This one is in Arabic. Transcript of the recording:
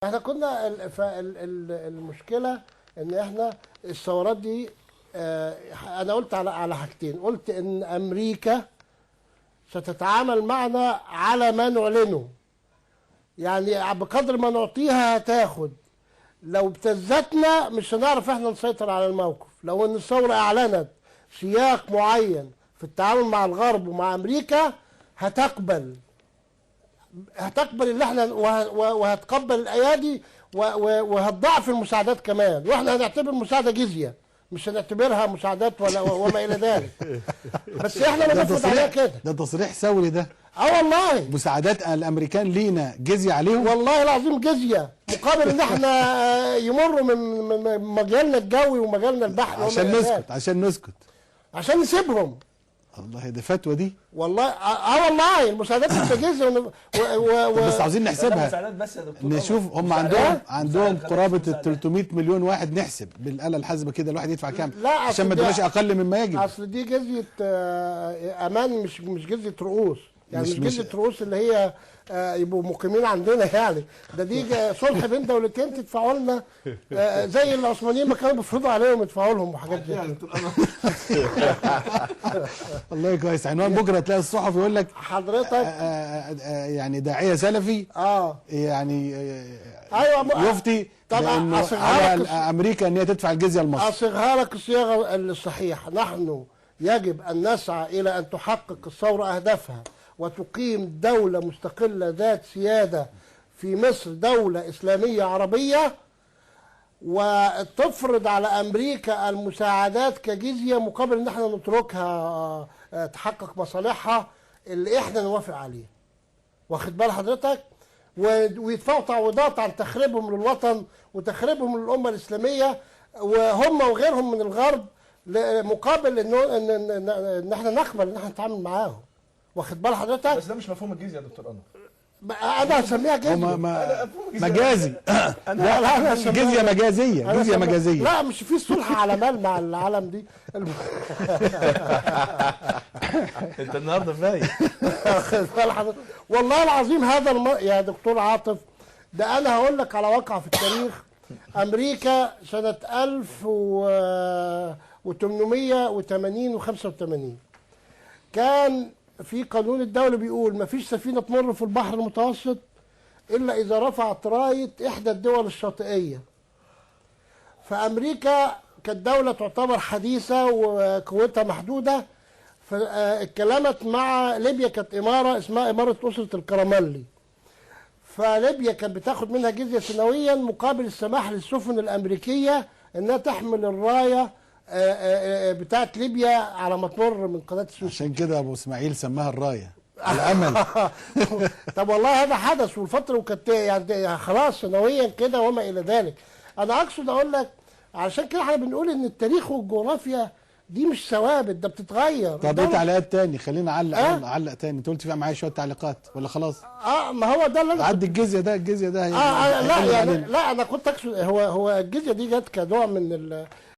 احنا كنا المشكله ان احنا الثورات دي انا قلت على حاجتين. قلت ان امريكا ستتعامل معنا على ما نعلنه، يعني بقدر ما نعطيها هتاخد. لو ابتزتنا مش هنعرف احنا نسيطر على الموقف. لو ان الثوره اعلنت سياق معين في التعامل مع الغرب ومع امريكا هتقبل اللي احنا وهتقبل الايادي وهتضاعف المساعدات كمان، واحنا هنعتبر المساعده جزيه، مش هنعتبرها مساعدات وما الى ذلك. بس احنا بنفرض عليها كده. ده تصريح ثوري ده. والله مساعدات الامريكان لينا جزيه عليهم، والله العظيم جزيه مقابل ان احنا يمروا من مجالنا الجوي ومجالنا البحري عشان نسكت عشان نسيبهم. والله دي فتوى دي والله والله المساعدات بتجزي بس عاوزين نحسبها بس يا دكتور نشوف هم عندهم قرابه ال 300 مليون واحد. نحسب بالاله الحاسبه كده الواحد يدفع كام عشان ما تبقاش اقل مما يجب. اصل دي جزيه امان، مش جزيه رؤوس، يعني مش جزيه رؤوس اللي هي يبقوا مقيمين عندنا، يعني دي صلح بين دولتين تدفعوا لنا زي العثمانيين ما كانوا بيفرضوا عليهم يدفعوا لهم وحاجات زي والله كويس. عنوان بكره تلاقي الصحفي يقول لك حضرتك يعني داعيه سلفي يعني ايوه يفتي بانه على امريكا ان هي تدفع الجزيه لمصر. اصيغها لك الصياغه الصحيحه. نحن يجب ان نسعى الى ان تحقق الثوره اهدافها وتقيم دولة مستقلة ذات سيادة في مصر، دولة إسلامية عربية، وتفرض على أمريكا المساعدات كجزية مقابل إن احنا نتركها تحقق مصالحها اللي احنا نوافق عليه. واخد بال حضرتك؟ ويدفعوا تعويضات عن تخريبهم للوطن وتخريبهم للأمة الإسلامية وهم وغيرهم من الغرب، مقابل إن احنا نقبل إن احنا نتعامل معاهم. واخد بال حضرتك؟ بس ده مش مفهوم الجزيه يا دكتور انور. انا هسميها جزيه مجازي. لا جزيه مجازيه، جزيه مجازيه. لا مش في صلح على مال مع العالم دي. انت النهارده فايق. واخد بال حضرتك؟ والله العظيم هذا يا دكتور عاطف، ده انا هقول لك على واقعه في التاريخ. امريكا سنه 1880 و85 كان في قانون الدولة بيقول مفيش سفينة تمر في البحر المتوسط إلا إذا رفعت راية إحدى الدول الشاطئية. فأمريكا كانت دولة تعتبر حديثة وقوتها محدودة، فاتكلمت مع ليبيا. كانت إمارة اسمها إمارة أسرة الكراملي، فليبيا كانت بتاخد منها جزية سنويا مقابل السماح للسفن الأمريكية إنها تحمل الراية بتاعت ليبيا على ما تمر من قناه السويس. عشان كده ابو اسماعيل سماها الرايه الامل. طب والله هذا حدث، والفتره وكانت يعني خلاص سنويا كده وما الى ذلك. انا اقصد اقول لك علشان كده احنا بنقول ان التاريخ والجغرافيا دي مش ثوابت، ده بتتغير. طب ايه تعليقات تاني؟ خلينا علق تاني. انت قلت فيها معايا شويه تعليقات ولا خلاص؟ ما هو ده اللي انا عدي الجزيه ده لا يعني لا انا كنت اقصد هو الجزيه دي جت كنوع من